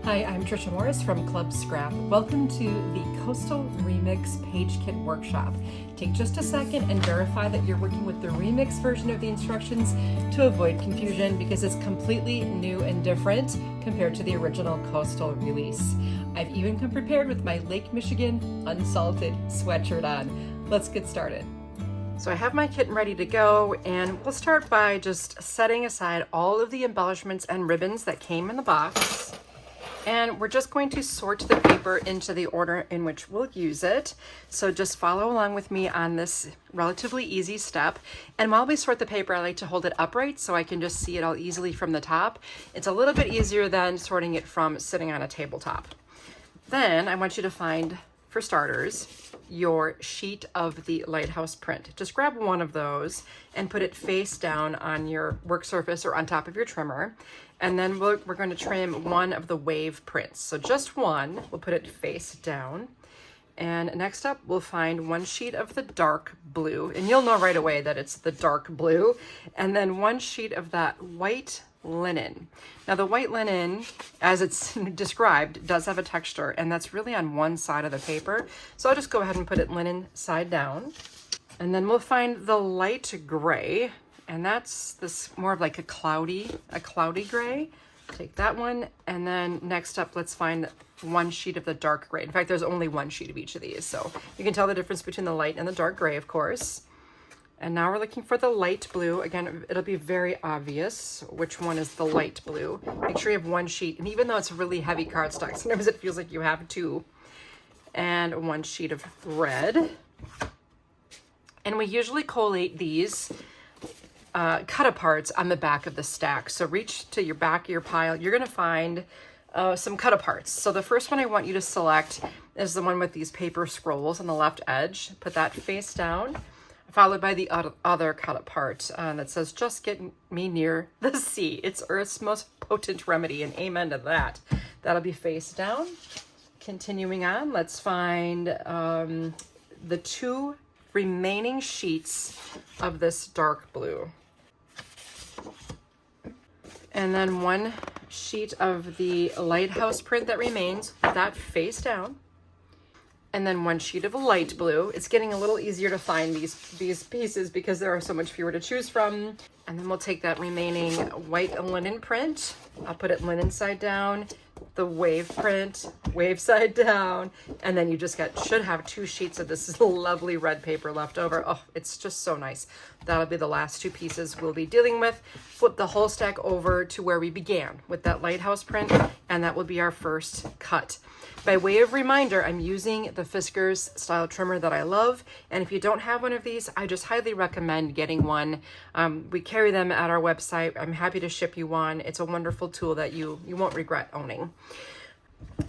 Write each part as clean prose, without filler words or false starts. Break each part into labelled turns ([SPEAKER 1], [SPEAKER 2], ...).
[SPEAKER 1] Hi, I'm Trisha Morris from Club Scrap. Welcome to the Coastal Remix Page Kit Workshop. Take just a second and verify that you're working with the remix version of the instructions to avoid confusion because it's completely new and different compared to the original Coastal release. I've even come prepared with my Lake Michigan unsalted sweatshirt on. Let's get started. So I have my kit ready to go, and we'll start by just setting aside all of the embellishments and ribbons that came in the box. And we're just going to sort the paper into the order in which we'll use it. So just follow along with me on this relatively easy step. And while we sort the paper, I like to hold it upright so I can just see it all easily from the top. It's a little bit easier than sorting it from sitting on a tabletop. Then I want you to find, for starters, your sheet of the Lighthouse print. Just grab one of those and put it face down on your work surface or on top of your trimmer. And then we're going to trim one of the wave prints. So just one, we'll put it face down. And next up, we'll find one sheet of the dark blue, and you'll know right away that it's the dark blue. And then one sheet of that white linen. Now the white linen, as it's described, does have a texture, and that's really on one side of the paper. So I'll just go ahead and put it linen side down. And then we'll find the light gray, and that's this more of like a cloudy gray. Take that one, and then next up, let's find one sheet of the dark gray. In fact, there's only one sheet of each of these, so you can tell the difference between the light and the dark gray, of course. And now we're looking for the light blue. Again, it'll be very obvious which one is the light blue. Make sure you have one sheet, and even though it's really heavy cardstock, sometimes it feels like you have two. And one sheet of red. And we usually collate these Cutaparts on the back of the stack. So reach to your back of your pile. You're going to find some Cutaparts. So the first one I want you to select is the one with these paper scrolls on the left edge. Put that face down, followed by the other Cutapart that says, "Just get me near the sea. It's Earth's most potent remedy," and amen to that. That'll be face down. Continuing on, let's find the two remaining sheets of this dark blue. And then one sheet of the Lighthouse print that remains, that face down. And then one sheet of light blue. It's getting a little easier to find these pieces because there are so much fewer to choose from. And then we'll take that remaining white linen print. I'll put it linen side down, the wave print, wave side down, and then you just should have two sheets of this lovely red paper left over. Oh, it's just so nice. That'll be the last two pieces we'll be dealing with. Flip the whole stack over to where we began with that Lighthouse print, and that will be our first cut. By way of reminder, I'm using the Fiskars style trimmer that I love, and if you don't have one of these, I just highly recommend getting one. We carry them at our website. I'm happy to ship you one. It's a wonderful tool that you won't regret owning.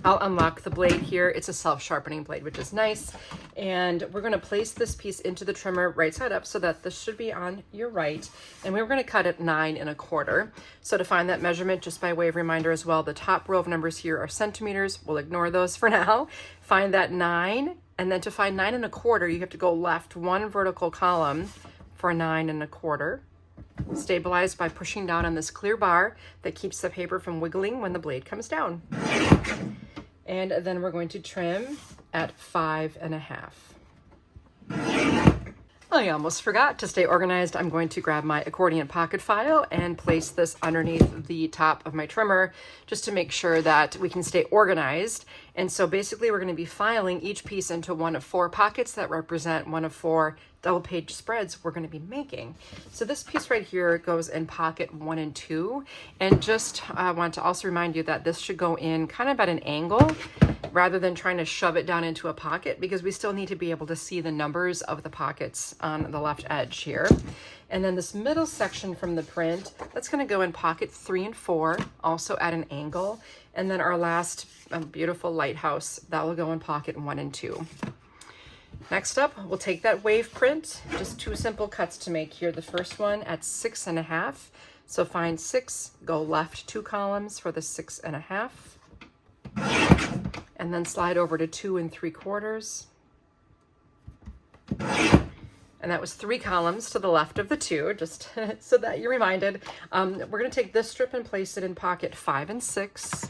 [SPEAKER 1] I'll unlock the blade here. It's a self-sharpening blade, which is nice. And we're going to place this piece into the trimmer right side up so that this should be on your right. And we're going to cut it 9 1/4. So to find that measurement, just by way of reminder as well, the top row of numbers here are centimeters. We'll ignore those for now. Find that 9, and then to find 9 1/4, you have to go left one vertical column for 9 1/4. Stabilized by pushing down on this clear bar that keeps the paper from wiggling when the blade comes down. And then we're going to trim at 5 1/2. I almost forgot. To stay organized, I'm going to grab my accordion pocket file and place this underneath the top of my trimmer just to make sure that we can stay organized. And so basically we're going to be filing each piece into one of 4 pockets that represent one of 4 double page spreads we're going to be making. So this piece right here goes in pocket 1 and 2. And just want to also remind you that this should go in kind of at an angle rather than trying to shove it down into a pocket, because we still need to be able to see the numbers of the pockets on the left edge here. And then this middle section from the print, that's going to go in pocket 3 and 4, also at an angle. And then our last beautiful lighthouse, that will go in pocket 1 and 2. Next up, we'll take that wave print, just 2 simple cuts to make here. The first one at 6 1/2. So find 6, go left 2 columns for the 6 1/2. And then slide over to 2 3/4. And that was 3 columns to the left of the 2, just so that you're reminded. We're going to take this strip and place it in pocket 5 and 6.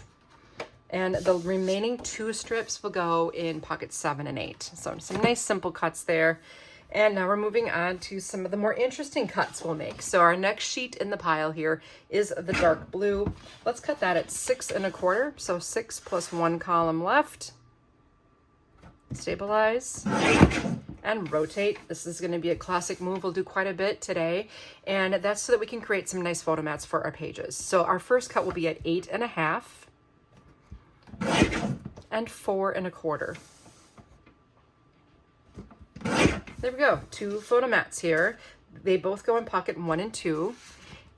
[SPEAKER 1] And the remaining 2 strips will go in pockets 7 and 8. So some nice simple cuts there. And now we're moving on to some of the more interesting cuts we'll make. So our next sheet in the pile here is the dark blue. Let's cut that at 6 1/4. So 6 plus 1 column left. Stabilize and rotate. This is going to be a classic move we'll do quite a bit today, and that's so that we can create some nice photo mats for our pages. So our first cut will be at 8 1/2 and 4 1/4. There we go, 2 photo mats here. They both go in pocket 1 and 2,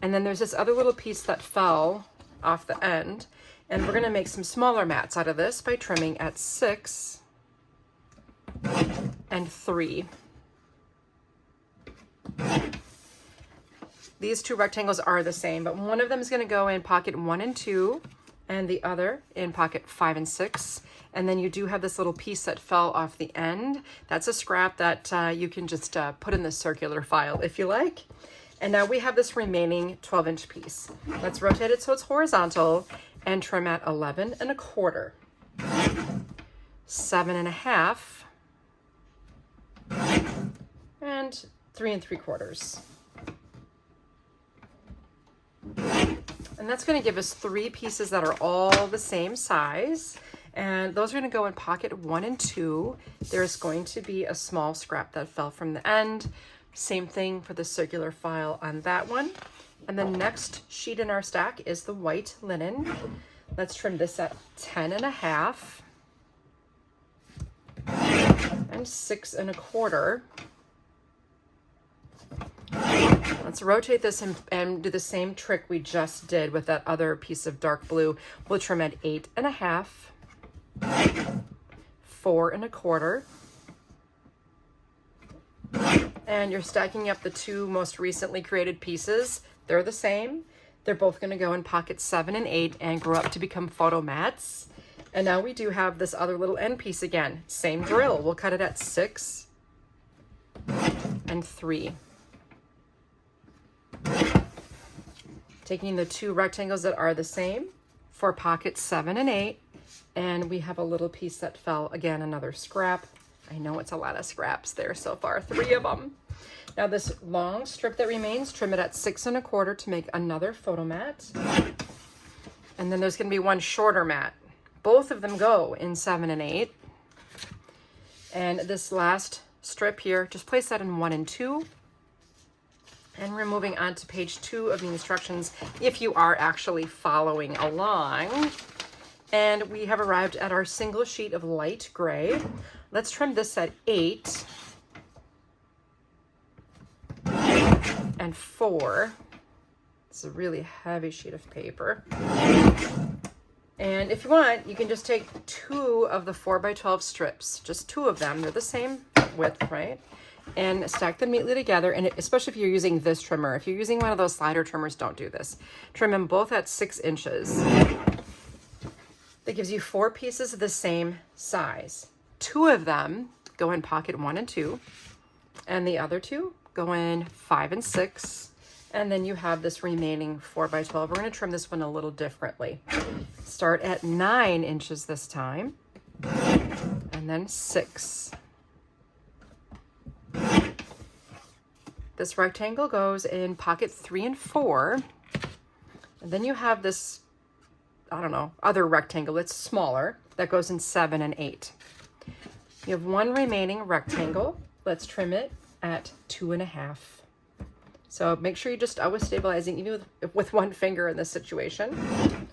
[SPEAKER 1] and then there's this other little piece that fell off the end, and we're going to make some smaller mats out of this by trimming at 6 and 3. These 2 rectangles are the same, but one of them is going to go in pocket 1 and 2 and the other in pocket 5 and 6. And then you do have this little piece that fell off the end. That's a scrap that you can just put in the circular file if you like. And now we have this remaining 12-inch piece. Let's rotate it so it's horizontal and trim at 11 1/4, 7 1/2, and 3 3/4. And that's going to give us 3 pieces that are all the same size. And those are going to go in pocket 1 and 2. There's going to be a small scrap that fell from the end. Same thing for the circular file on that one. And the next sheet in our stack is the white linen. Let's trim this at 10 1/2 and 6 1/4. Let's rotate this and do the same trick we just did with that other piece of dark blue. We'll trim at 8 1/2, 4 1/4. And you're stacking up the 2 most recently created pieces. They're the same. They're both going to go in pockets 7 and 8 and grow up to become photo mats. And now we do have this other little end piece again. Same drill. We'll cut it at 6 and 3. Taking the 2 rectangles that are the same for pockets 7 and 8, and we have a little piece that fell, again, another scrap. I know it's a lot of scraps there so far, 3 of them. Now this long strip that remains, trim it at 6 1/4 to make another photo mat. And then there's going to be one shorter mat. Both of them go in 7 and 8. And this last strip here, just place that in 1 and 2. And we're moving on to page 2 of the instructions if you are actually following along. And we have arrived at our single sheet of light gray. Let's trim this at 8 and 4. It's a really heavy sheet of paper. And if you want, you can just take 2 of the 4x12 strips, just 2 of them. They're the same width, right? And stack them neatly together, and especially if you're using this trimmer. If you're using one of those slider trimmers, don't do this. Trim them both at 6 inches. That gives you 4 pieces of the same size. 2 of them go in pocket 1 and 2, and the other 2 go in 5 and 6, and then you have this remaining 4x12. We're going to trim this one a little differently. Start at 9 inches this time, and then 6. This rectangle goes in pocket 3 and 4. And then you have this, I don't know, other rectangle. It's smaller. That goes in 7 and 8. You have 1 remaining rectangle. Let's trim it at 2 1/2. So make sure you're just always stabilizing, even with 1 finger in this situation.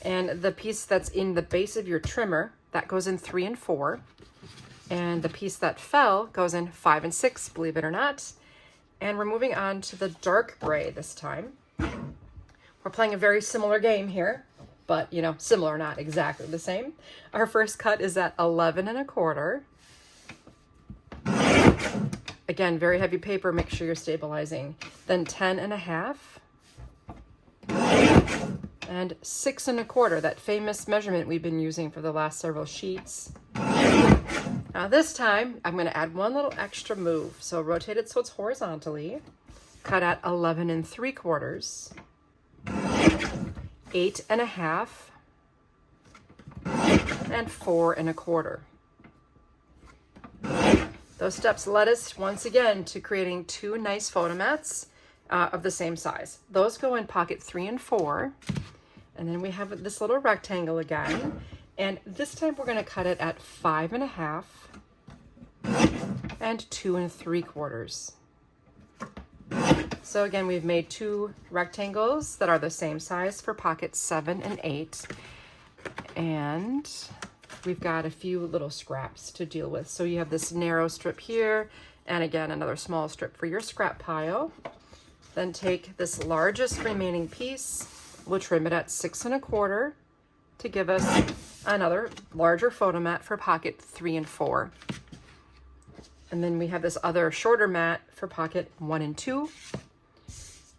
[SPEAKER 1] And the piece that's in the base of your trimmer, that goes in 3 and 4. And the piece that fell goes in 5 and 6, believe it or not. And we're moving on to the dark gray this time. We're playing a very similar game here, but you know, similar, not exactly the same. Our first cut is at 11 1/4. Again, very heavy paper, make sure you're stabilizing. Then 10 1/2. And 6 1/4, that famous measurement we've been using for the last several sheets. Now this time, I'm going to add 1 little extra move. So rotate it so it's horizontally. Cut at 11 3/4, 8 1/2, and 4 1/4. Those steps led us once again to creating 2 nice photo mats of the same size. Those go in pocket 3 and 4. And then we have this little rectangle again. And this time we're going to cut it at 5 1/2 and 2 3/4. So again, we've made 2 rectangles that are the same size for pockets 7 and 8. And we've got a few little scraps to deal with. So you have this narrow strip here, and again, another small strip for your scrap pile. Then take this largest remaining piece, we'll trim it at 6 1/4 to give us another larger photo mat for pocket 3 and 4. And then we have this other shorter mat for pocket 1 and 2.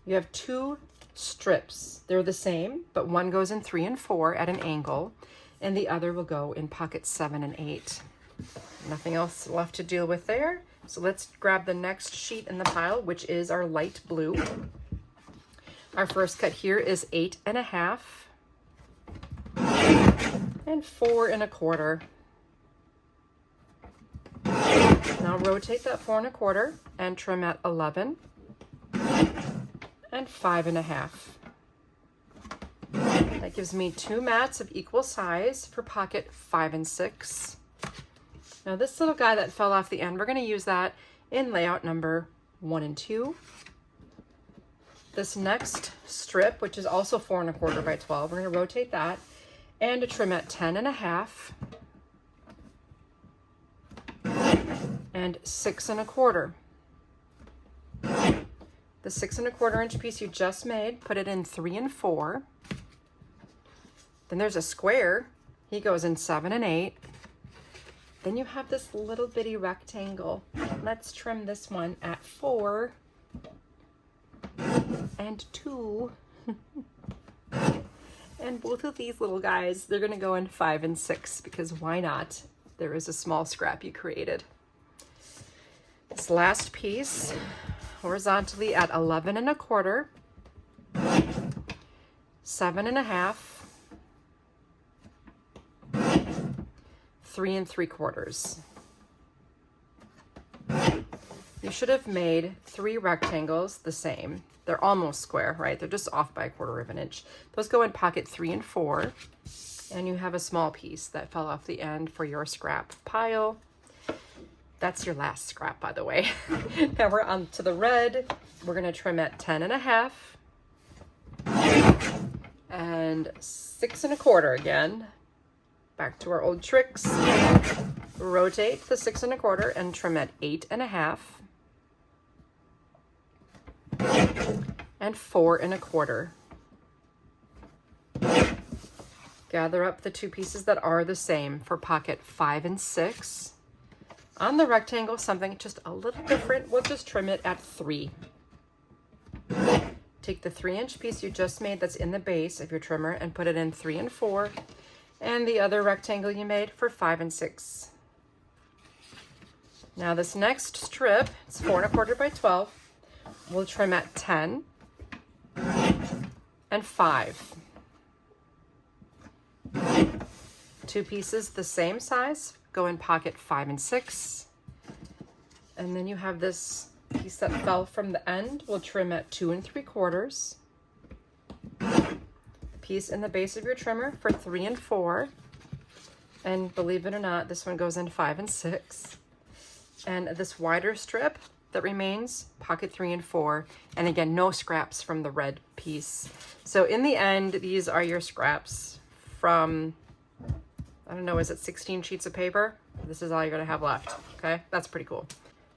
[SPEAKER 1] You have 2 strips. They're the same, but one goes in 3 and 4 at an angle, and the other will go in pocket 7 and 8. Nothing else left to deal with there. So let's grab the next sheet in the pile, which is our light blue. Our first cut here is 8 1/2 and 4 1/4. Now rotate that 4 1/4 and trim at 11 and 5 1/2. That gives me 2 mats of equal size for pocket 5 and 6. Now this little guy that fell off the end, we're going to use that in layout number 1 and 2. This next strip, which is also 4 1/4 by 12, we're going to rotate that and to trim at 10 1/2 and 6 1/4. The 6 1/4 inch piece you just made, put it in 3 and 4. Then there's a square. He goes in 7 and 8. Then you have this little bitty rectangle. Let's trim this one at 4 and 2. And both of these little guys, they're gonna go in 5 and 6 because why not? There is a small scrap you created. This last piece, horizontally at 11 1/4, 7 1/2, 3 3/4. You should have made 3 rectangles the same. They're almost square, right? They're just off by 1/4 of an inch. Those go in pocket 3 and 4. And you have a small piece that fell off the end for your scrap pile. That's your last scrap, by the way. Now we're on to the red. We're gonna trim at 10 1/2 and 6 1/4 again. Back to our old tricks. Rotate the 6 1/4 and trim at 8 1/2 and 4 1/4. Gather up the 2 pieces that are the same for pocket 5 and 6. On the rectangle, something just a little different. We'll just trim it at 3. Take the 3-inch piece you just made that's in the base of your trimmer and put it in 3 and 4. And the other rectangle you made for 5 and 6. Now this next strip, it's 4 1/4 by 12. We'll trim at 10 and 5. 2 pieces the same size go in pocket 5 and 6. And then you have this piece that fell from the end. We'll trim at 2 3/4. Piece in the base of your trimmer for 3 and 4. And believe it or not, this one goes in 5 and 6. And this wider strip that remains, pocket 3 and 4. And again, no scraps from the red piece. So in the end, these are your scraps from, I don't know, is it 16 sheets of paper? This is all you're gonna have left, okay? That's pretty cool.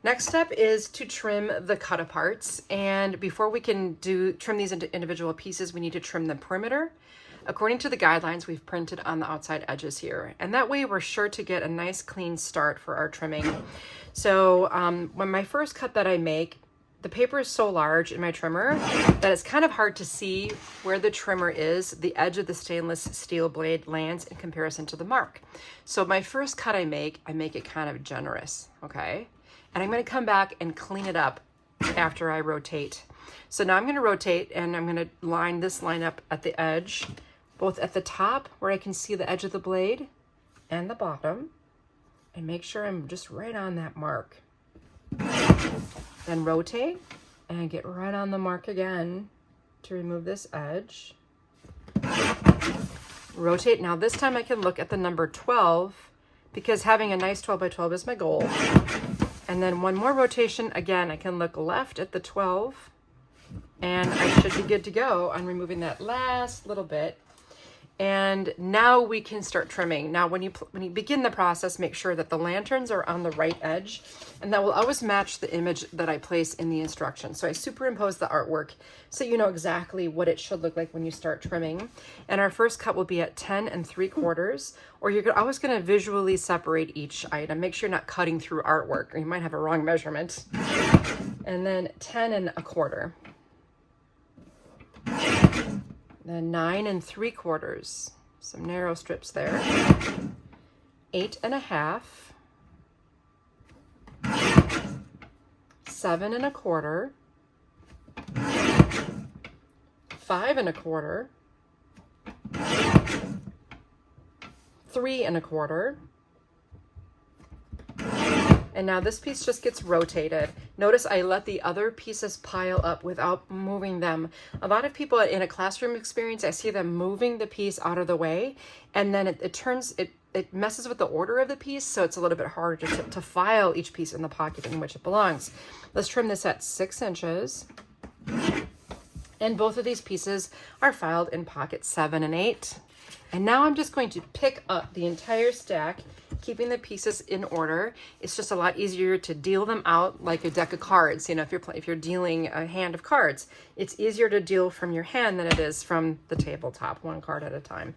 [SPEAKER 1] Next step is to trim the cut-aparts. And before we can trim these into individual pieces, we need to trim the perimeter. According to the guidelines, we've printed on the outside edges here. And that way we're sure to get a nice clean start for our trimming. So when my first cut that I make, the paper is so large in my trimmer that it's kind of hard to see where the trimmer is. The edge of the stainless steel blade lands in comparison to the mark. So my first cut I make it kind of generous, okay? And I'm gonna come back and clean it up after I rotate. So now I'm gonna rotate and I'm gonna line this line up at the edge, both at the top where I can see the edge of the blade and the bottom, and make sure I'm just right on that mark. Then rotate and get right on the mark again to remove this edge. Rotate. Now this time I can look at the number 12 because having a nice 12 by 12 is my goal. And then one more rotation. Again, I can look left at the 12 and I should be good to go on removing that last little bit. And now we can start trimming. Now, when you begin the process, make sure that the lanterns are on the right edge, and that will always match the image that I place in the instructions. So I superimpose the artwork so you know exactly what it should look like when you start trimming. And our first cut will be at 10 3/4, or you're always going to visually separate each item. Make sure you're not cutting through artwork, or you might have a wrong measurement. And then 10 1/4. Then 9 3/4, some narrow strips there. 8 1/2, 7 1/4, 5 1/4, 3 1/4. And now this piece just gets rotated. Notice I let the other pieces pile up without moving them. A lot of people in a classroom experience, I see them moving the piece out of the way, and then it messes with the order of the piece, so it's a little bit harder to file each piece in the pocket in which it belongs. Let's trim this at 6 inches. And both of these pieces are filed in pocket 7 and 8. And now I'm just going to pick up the entire stack, keeping the pieces in order. It's just a lot easier to deal them out like a deck of cards. You know, if you're dealing a hand of cards, it's easier to deal from your hand than it is from the tabletop, one card at a time.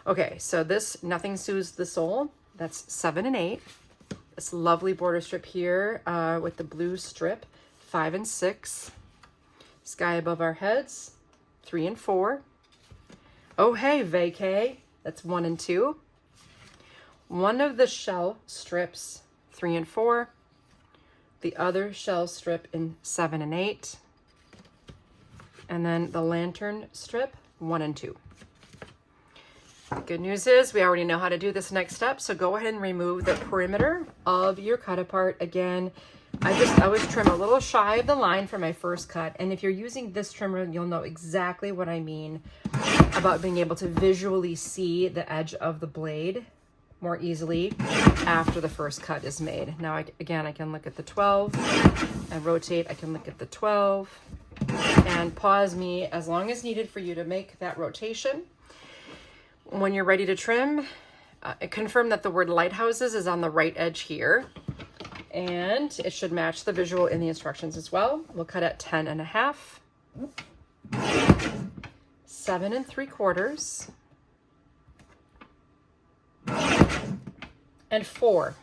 [SPEAKER 1] Okay, so this Nothing Soothes the Soul, that's 7 and 8. This lovely border strip here with the blue strip, 5 and 6. Sky Above Our Heads, 3 and 4. Oh Hey Vacay, that's 1 and 2. One of the shell strips, 3 and 4. The other shell strip in 7 and 8. And then the lantern strip, 1 and 2. The good news is we already know how to do this next step, so go ahead and remove the perimeter of your cut apart. Again, I always trim a little shy of the line for my first cut, and if you're using this trimmer, you'll know exactly what I mean about being able to visually see the edge of the blade more easily after the first cut is made. Now, again, I can look at the 12, I rotate, I can look at the 12, and pause me as long as needed for you to make that rotation. When you're ready to trim, confirm that the word lighthouses is on the right edge here, and it should match the visual in the instructions as well. We'll cut at 10 1/2, 7 3/4, and 4.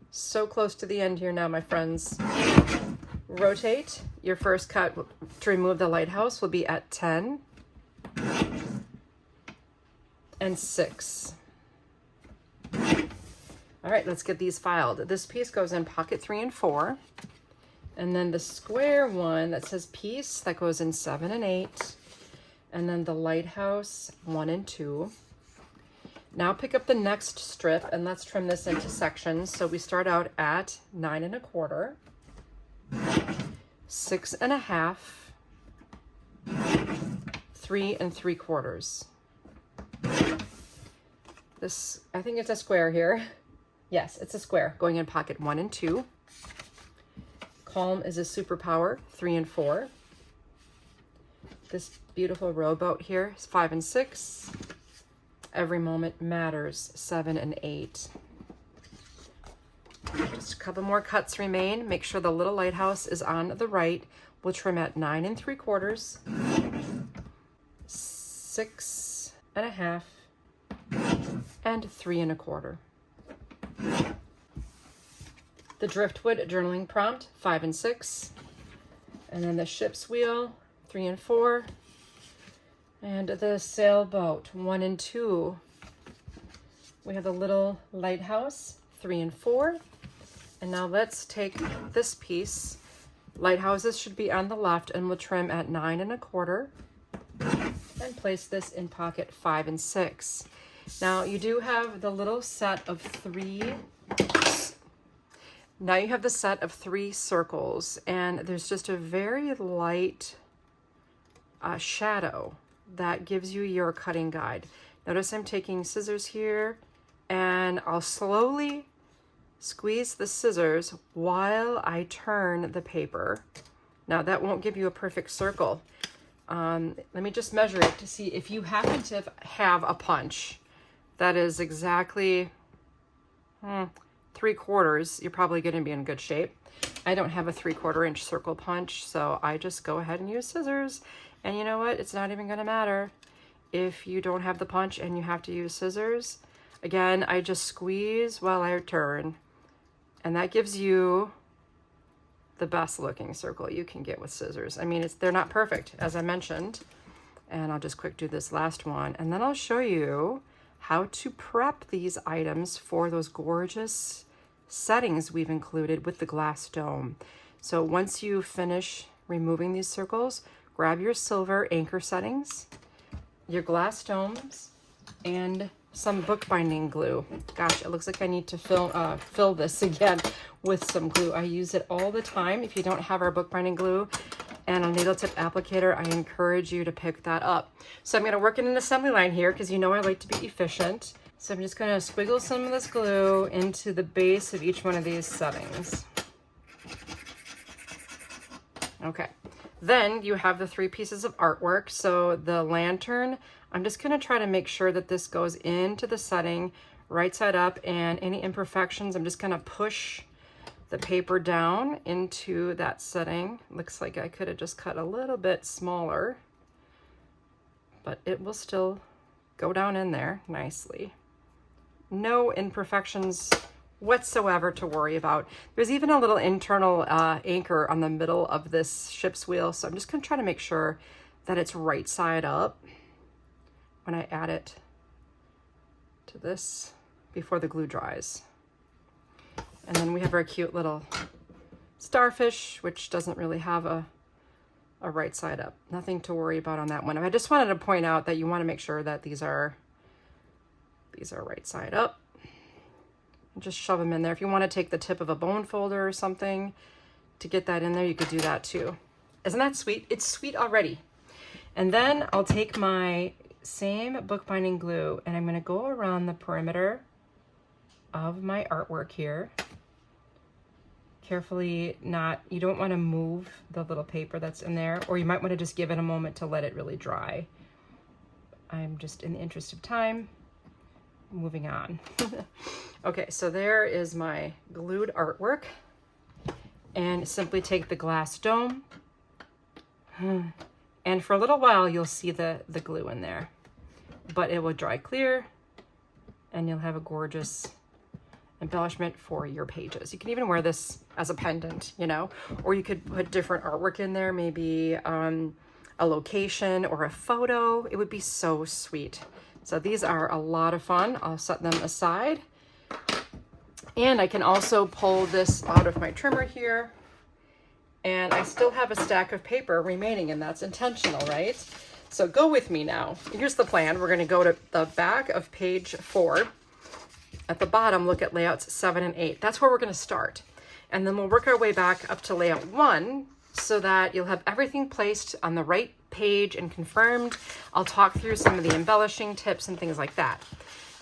[SPEAKER 1] So close to the end here now, my friends. Rotate. Your first cut to remove the lighthouse will be at 10 and 6. All right, let's get these filed. This piece goes in pocket 3 and 4. And then the square one that says piece, that goes in 7 and 8. And then the lighthouse, 1 and 2. Now pick up the next strip and let's trim this into sections. So we start out at 9 1/4, 6 1/2, 3 3/4. This, I think it's a square here. Yes, it's a square going in pocket 1 and 2. Calm is a superpower, 3 and 4. This beautiful rowboat here is 5 and 6. Every Moment Matters, 7 and 8. Just a couple more cuts remain. Make sure the little lighthouse is on the right. We'll trim at 9 3/4, 6 1/2, and 3 1/4. The driftwood journaling prompt, 5 and 6. And then the ship's wheel, 3 and 4. And the sailboat, 1 and 2. We have the little lighthouse, 3 and 4. And now let's take this piece. Lighthouses should be on the left, and we'll trim at 9 1/4 and place this in pocket 5 and 6. Now you do have the little set of three. Now you have the set of 3 circles, and there's just a very light shadow that gives you your cutting guide. Notice I'm taking scissors here, and I'll slowly squeeze the scissors while I turn the paper. Now that won't give you a perfect circle. Let me just measure it to see if you happen to have a punch that is exactly 3/4, you're probably going to be in good shape. I don't have a 3/4 inch circle punch, so I just go ahead and use scissors. And you know what? It's not even going to matter if you don't have the punch and you have to use scissors. Again, I just squeeze while I turn, and that gives you the best looking circle you can get with scissors. I mean, they're not perfect, as I mentioned. And I'll just quick do this last one, and then I'll show you how to prep these items for those gorgeous settings we've included with the glass dome. So once you finish removing these circles, grab your silver anchor settings, your glass domes, and some bookbinding glue. Gosh, it looks like I need to fill this again with some glue. I use it all the time. If you don't have our bookbinding glue and a needle tip applicator, I encourage you to pick that up. So I'm going to work in an assembly line here because you know I like to be efficient. So I'm just going to squiggle some of this glue into the base of each one of these settings. Okay. Then you have the 3 pieces of artwork. So the lantern, I'm just going to try to make sure that this goes into the setting right side up, and any imperfections, I'm just going to push the paper down into that setting. Looks like I could have just cut a little bit smaller, but it will still go down in there nicely. No imperfections whatsoever to worry about. There's even a little internal anchor on the middle of this ship's wheel, so I'm just going to try to make sure that it's right side up when I add it to this before the glue dries. And then we have our cute little starfish, which doesn't really have a right side up. Nothing to worry about on that one. I just wanted to point out that you want to make sure that these are right side up. Just shove them in there. If you want to take the tip of a bone folder or something to get that in there, you could do that too. Isn't that sweet? It's sweet already. And then I'll take my same bookbinding glue and I'm going to go around the perimeter of my artwork here. Carefully, you don't want to move the little paper that's in there, or you might want to just give it a moment to let it really dry. I'm just, in the interest of time, moving on. Okay, so there is my glued artwork, and simply take the glass dome, and for a little while you'll see the glue in there, but it will dry clear and you'll have a gorgeous embellishment for your pages. You can even wear this as a pendant, you know, or you could put different artwork in there, maybe a location or a photo. It would be so sweet. So these are a lot of fun. I'll set them aside. And I can also pull this out of my trimmer here. And I still have a stack of paper remaining, and that's intentional, right? So go with me now. Here's the plan. We're going to go to the back of page 4. At the bottom, look at layouts 7 and 8. That's where we're going to start. And then we'll work our way back up to layout 1 so that you'll have everything placed on the right page and confirmed. I'll talk through some of the embellishing tips and things like that.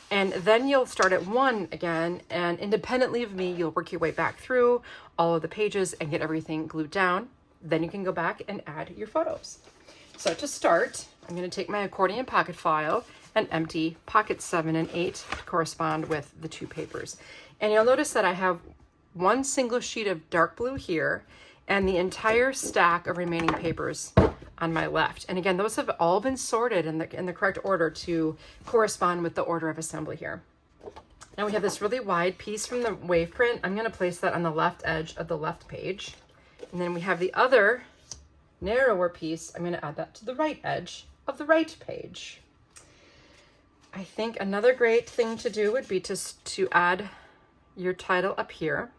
[SPEAKER 1] And then you'll start at 1 again, and independently of me, you'll work your way back through all of the pages and get everything glued down. Then you can go back and add your photos. So to start, I'm going to take my accordion pocket file and empty pockets 7 and 8 to correspond with the 2 papers. And you'll notice that I have one single sheet of dark blue here and the entire stack of remaining papers on my left. And again, those have all been sorted in the correct order to correspond with the order of assembly here. Now we have this really wide piece from the wave print. I'm going to place that on the left edge of the left page. And then we have the other narrower piece. I'm going to add that to the right edge of the right page. I think another great thing to do would be to add your title up here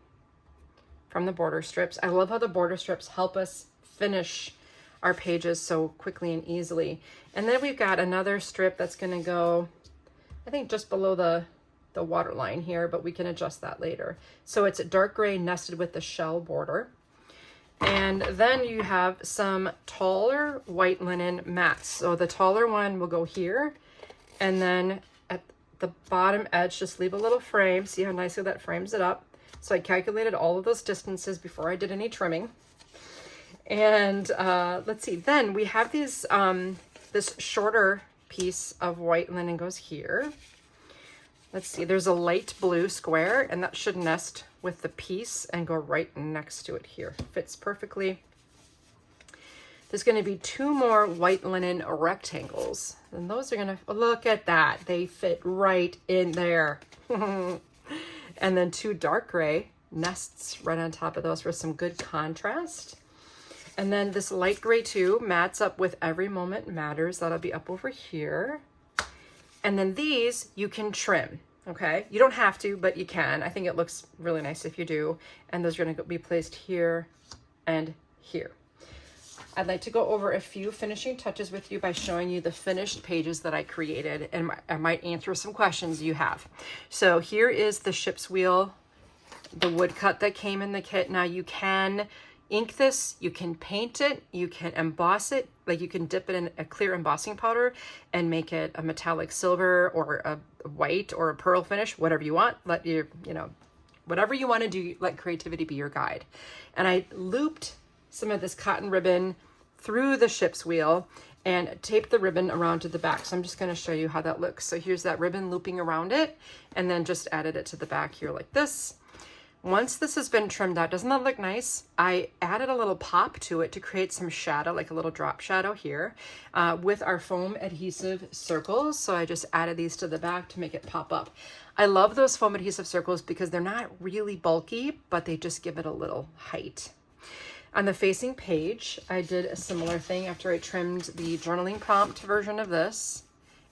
[SPEAKER 1] from the border strips. I love how the border strips help us finish our pages so quickly and easily. And then we've got another strip that's going to go I think just below the water line here, but we can adjust that later. So it's a dark gray nested with the shell border. And then you have some taller white linen mats. So the taller one will go here, and then at the bottom edge, just leave a little frame. See how nicely that frames it up. So I calculated all of those distances before I did any trimming. And let's see, then we have these, this shorter piece of white linen goes here. Let's see, there's a light blue square, and that should nest with the piece and go right next to it here. Fits perfectly. There's going to be 2 more white linen rectangles, and those are going to, look at that. They fit right in there. And then 2 dark gray nests right on top of those for some good contrast. And then this light gray too mats up with Every Moment Matters. That'll be up over here. And then these you can trim, okay? You don't have to, but you can. I think it looks really nice if you do. And those are gonna be placed here and here. I'd like to go over a few finishing touches with you by showing you the finished pages that I created, and I might answer some questions you have. So here is the ship's wheel, the woodcut that came in the kit. Now you can ink this, you can paint it, you can emboss it, like you can dip it in a clear embossing powder and make it a metallic silver or a white or a pearl finish, whatever you want. Let your, whatever you want to do, let creativity be your guide. And I looped some of this cotton ribbon through the ship's wheel and taped the ribbon around to the back. So I'm just going to show you how that looks. So here's that ribbon looping around it, and then just added it to the back here like this. Once this has been trimmed out, doesn't that look nice? I added a little pop to it to create some shadow, like a little drop shadow here, with our foam adhesive circles. So I just added these to the back to make it pop up. I love those foam adhesive circles because they're not really bulky, but they just give it a little height. On the facing page, I did a similar thing after I trimmed the journaling prompt version of this,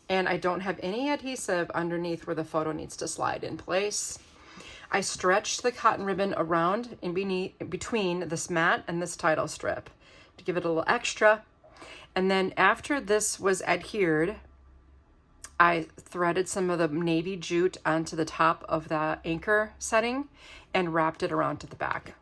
[SPEAKER 1] and I don't have any adhesive underneath where the photo needs to slide in place. I stretched the cotton ribbon around in between this mat and this title strip to give it a little extra. And then after this was adhered, I threaded some of the navy jute onto the top of the anchor setting and wrapped it around to the back.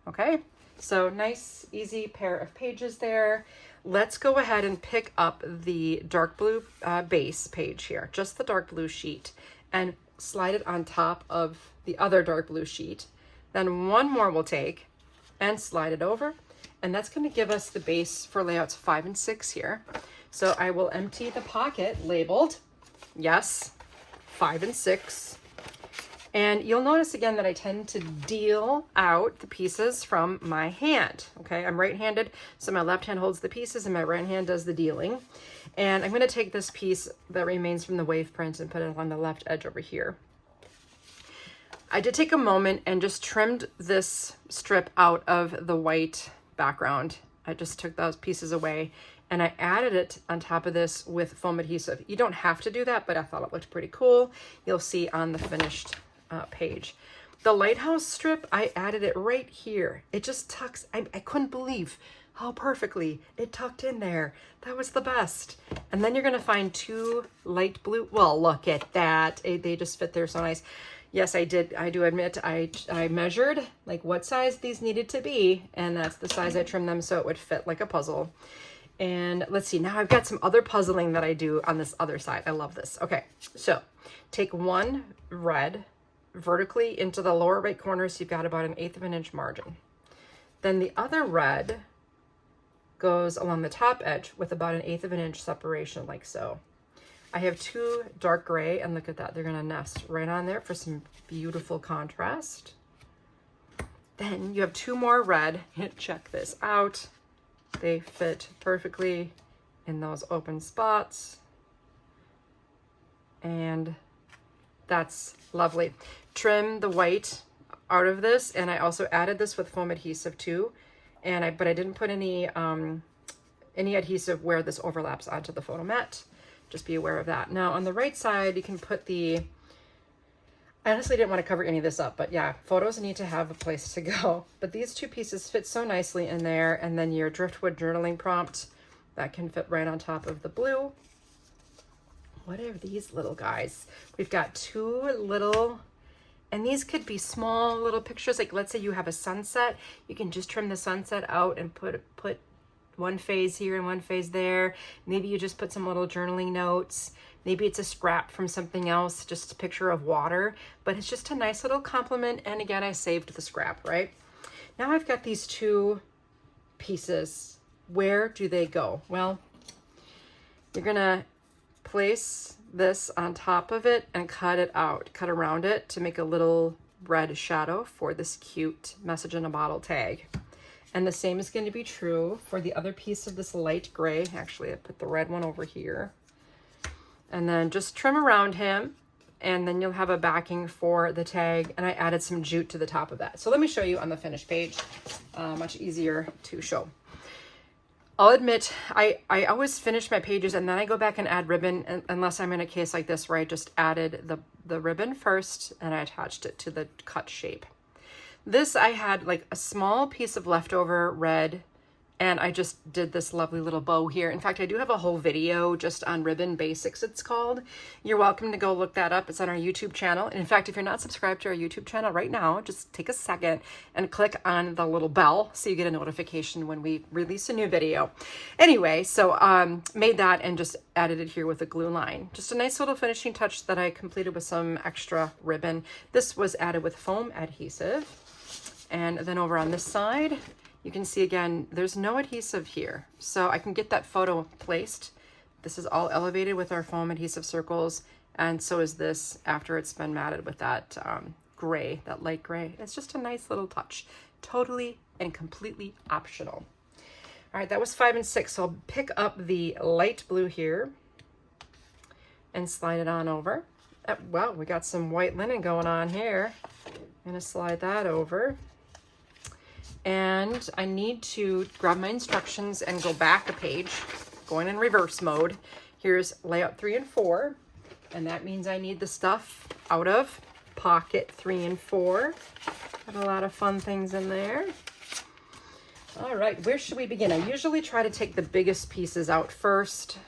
[SPEAKER 1] Okay, so nice, easy pair of pages there. Let's go ahead and pick up the dark blue base page here, just the dark blue sheet, and slide it on top of the other dark blue sheet. Then one more we'll take and slide it over, and that's going to give us the base for layouts 5 and 6 here. So I will empty the pocket labeled, yes, 5 and 6. And you'll notice again that I tend to deal out the pieces from my hand. Okay, I'm right-handed, so my left hand holds the pieces and my right hand does the dealing. And I'm going to take this piece that remains from the wave print and put it on the left edge over here. I did take a moment and just trimmed this strip out of the white background. I just took those pieces away and I added it on top of this with foam adhesive. You don't have to do that, but I thought it looked pretty cool. You'll see on the finished page. The lighthouse strip, I added it right here. It just tucks, I couldn't believe how perfectly it tucked in there. That was the best. And then you're gonna find 2 light blue, well, look at that. They just fit there so nice. Yes, I do admit I measured like what size these needed to be, and that's the size I trimmed them so it would fit like a puzzle. And let's see, now I've got some other puzzling that I do on this other side. I love this. Okay, so take one red vertically into the lower right corner, so you've got about 1/8 of an inch margin. Then the other red goes along the top edge with about 1/8 of an inch separation, like so. I have 2 dark gray, and look at that, they're gonna nest right on there for some beautiful contrast. Then you have 2 more red. Check this out. They fit perfectly in those open spots. And that's lovely. Trim the white out of this, and I also added this with foam adhesive too. But I didn't put any adhesive where this overlaps onto the photo mat. Just be aware of that. Now on the right side, you can put I honestly didn't want to cover any of this up, but yeah, photos need to have a place to go. But these 2 pieces fit so nicely in there, and then your driftwood journaling prompt, that can fit right on top of the blue. what are these little guys? We've got two little, and these could be small little pictures. Like let's say you have a sunset, you can just trim the sunset out and put one phase here and one phase there. Maybe you just put some little journaling notes. Maybe it's a scrap from something else, just a picture of water, but it's just a nice little compliment. And again, I saved the scrap, right? Now I've got these two pieces. Where do they go? Well, you're gonna place this on top of it and cut it out, cut around it to make a little red shadow for this cute message in a bottle tag. And the same is going to be true for the other piece of this light gray. Actually, I put the red one over here. And then just trim around him, and then you'll have a backing for the tag. And I added some jute to the top of that. So let me show you on the finished page. Much easier to show. I'll admit, I always finish my pages and then I go back and add ribbon, unless I'm in a case like this where I just added the ribbon first and I attached it to the cut shape. This, I had like a small piece of leftover red, and I just did this lovely little bow here. In fact, I do have a whole video just on ribbon basics, it's called. You're welcome to go look that up. It's on our YouTube channel. And in fact, if you're not subscribed to our YouTube channel right now, just take a second and click on the little bell so you get a notification when we release a new video. Anyway, so made that and just added it here with a glue line. Just a nice little finishing touch that I completed with some extra ribbon. This was added with foam adhesive. And then over on this side, you can see again, there's no adhesive here. So I can get that photo placed. This is all elevated with our foam adhesive circles. And so is this after it's been matted with that gray, that light gray. It's just a nice little touch. Totally and completely optional. All right, that was 5 and 6. So I'll pick up the light blue here and slide it on over. Well, we got some white linen going on here. I'm gonna slide that over. And I need to grab my instructions and go back a page, going in reverse mode. Here's layout 3 and 4. And that means I need the stuff out of pocket 3 and 4. Got a lot of fun things in there. All right, where should we begin? I usually try to take the biggest pieces out first.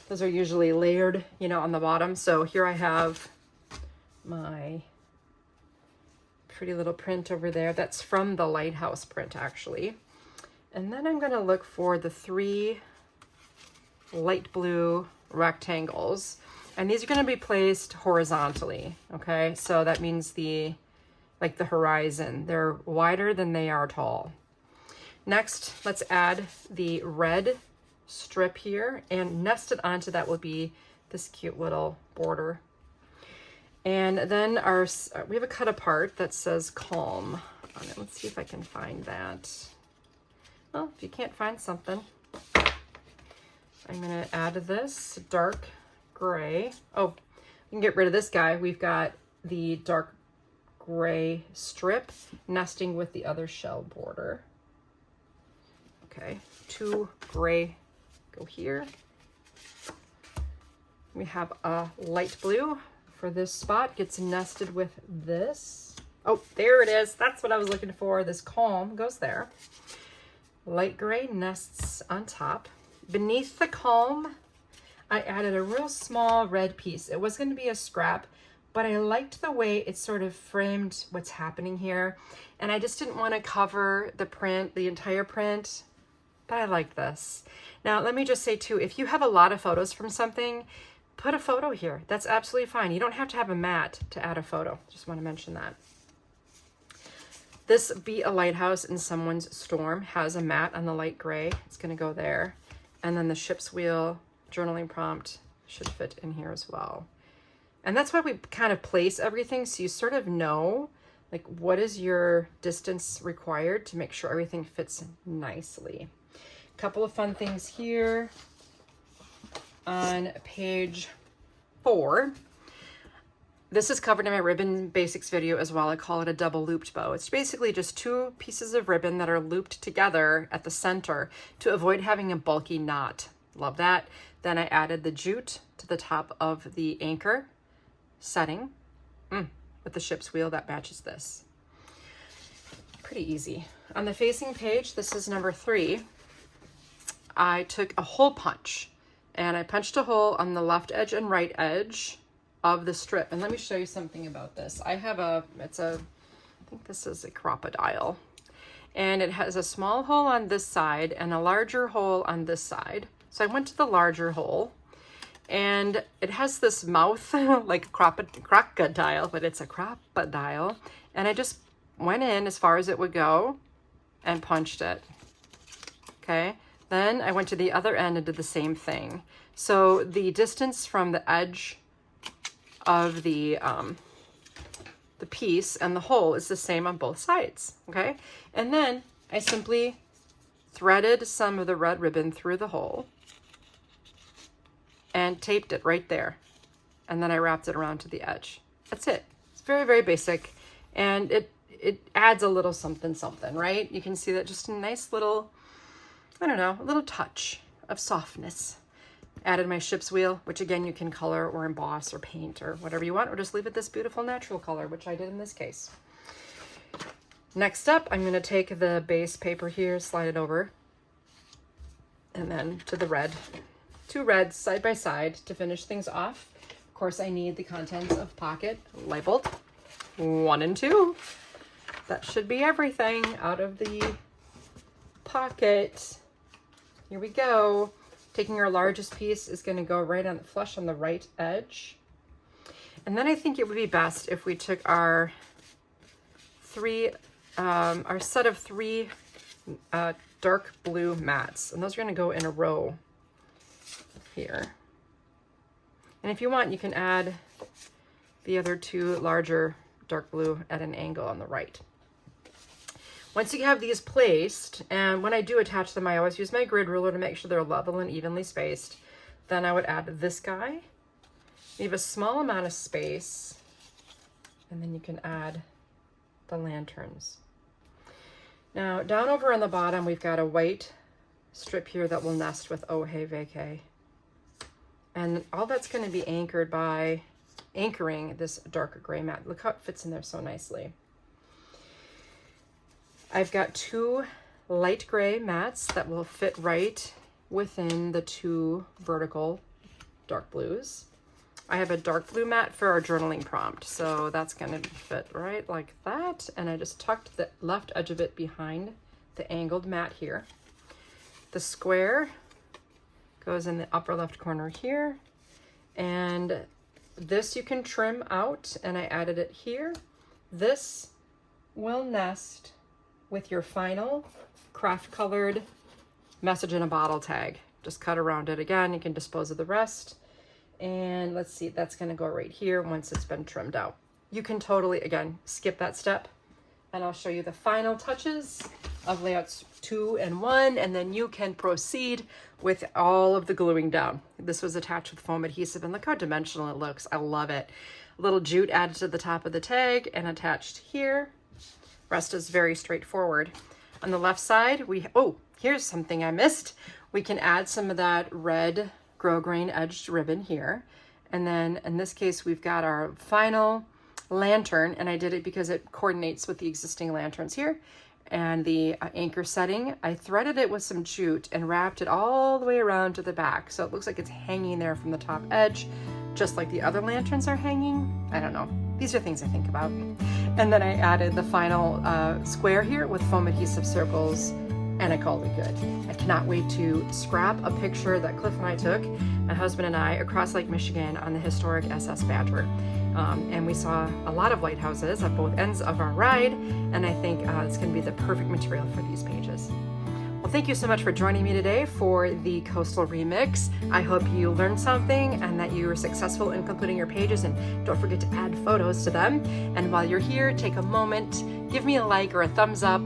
[SPEAKER 1] Those are usually layered, you know, on the bottom. So here I have my pretty little print over there. That's from the Lighthouse print, actually. And then I'm going to look for the 3 light blue rectangles. And these are going to be placed horizontally, okay? So that means like the horizon. They're wider than they are tall. Next, let's add the red strip here, and nested onto that will be this cute little border. And then we have a cut apart that says calm on it. Let's see if I can find that. Well, if you can't find something, I'm going to add this dark gray. Oh, we can get rid of this guy. We've got the dark gray strip nesting with the other shell border. Okay, 2 gray go here. We have a light blue for this spot, gets nested with this. Oh, there it is. That's what I was looking for. This calm goes there. Light gray nests on top. Beneath the calm, I added a real small red piece. It was going to be a scrap, but I liked the way it sort of framed what's happening here. And I just didn't want to cover the print, the entire print, but I like this. Now, let me just say too, if you have a lot of photos from something, put a photo here. That's absolutely fine. You don't have to have a mat to add a photo. Just want to mention that. This Be a Lighthouse in Someone's Storm has a mat on the light gray. It's going to go there. And then the ship's wheel journaling prompt should fit in here as well. And that's why we kind of place everything, so you sort of know like what is your distance required to make sure everything fits nicely. A couple of fun things here. On page 4, this is covered in my ribbon basics video as well. I call it a double looped bow. It's basically just 2 pieces of ribbon that are looped together at the center to avoid having a bulky knot. Love that. Then I added the jute to the top of the anchor setting with the ship's wheel that matches this. Pretty easy. On the facing page, this is number 3. I took a hole punch and I punched a hole on the left edge and right edge of the strip. And let me show you something about this. I think this is a crocodile, and it has a small hole on this side and a larger hole on this side. So I went to the larger hole, and it has this mouth like a crocodile, but it's a crocodile. And I just went in as far as it would go and punched it. Okay, then I went to the other end and did the same thing. So the distance from the edge of the piece and the hole is the same on both sides. Okay, and then I simply threaded some of the red ribbon through the hole and taped it right there. And then I wrapped it around to the edge. That's it. It's very, very basic. And it adds a little something, right? You can see that just a nice little, I don't know, a little touch of softness. Added my ship's wheel, which again, you can color or emboss or paint or whatever you want, or just leave it this beautiful natural color, which I did in this case. Next up, I'm gonna take the base paper here, slide it over, and then to the red. 2 reds side by side to finish things off. Of course, I need the contents of pocket labeled 1 and 2. That should be everything out of the pocket. Here we go. Taking our largest piece is going to go right on flush on the right edge. And then I think it would be best if we took our set of 3 dark blue mats, and those are going to go in a row here. And if you want, you can add the other 2 larger dark blue at an angle on the right. Once you have these placed, and when I do attach them, I always use my grid ruler to make sure they're level and evenly spaced. Then I would add this guy, leave a small amount of space, and then you can add the lanterns. Now, down over on the bottom, we've got a white strip here that will nest with Oh Hey Vacay. And all that's going to be anchored by anchoring this dark gray mat. Look how it fits in there so nicely. I've got 2 light gray mats that will fit right within the 2 vertical dark blues. I have a dark blue mat for our journaling prompt, so that's going to fit right like that. And I just tucked the left edge of it behind the angled mat here. The square goes in the upper left corner here, and this you can trim out, and I added it here. This will nest with your final craft colored message in a bottle tag. Just cut around it again. You can dispose of the rest. And let's see, that's going to go right here once it's been trimmed out. You can totally, again, skip that step, and I'll show you the final touches of layouts 2 and 1, and then you can proceed with all of the gluing down. This was attached with foam adhesive, and look how dimensional it looks. I love it. A little jute added to the top of the tag and attached here. Rest is very straightforward. On the left side, here's something I missed. We can add some of that red grosgrain edged ribbon here. And then in this case, we've got our final lantern, and I did it because it coordinates with the existing lanterns here. And the anchor setting, I threaded it with some jute and wrapped it all the way around to the back. So it looks like it's hanging there from the top edge, just like the other lanterns are hanging. I don't know. These are things I think about. And then I added the final square here with foam adhesive circles, and I called it good. I cannot wait to scrap a picture that Cliff and I took, my husband and I, across Lake Michigan on the historic SS Badger. And we saw a lot of lighthouses at both ends of our ride, and I think it's going to be the perfect material for these pages. Well, thank you so much for joining me today for the Coastal Remix. I hope you learned something and that you were successful in completing your pages, and don't forget to add photos to them. And while you're here, take a moment, give me a like or a thumbs up,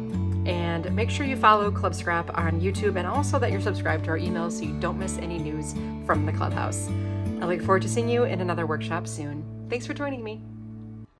[SPEAKER 1] and make sure you follow Club Scrap on YouTube, and also that you're subscribed to our emails so you don't miss any news from the clubhouse. I look forward to seeing you in another workshop soon. Thanks for joining me.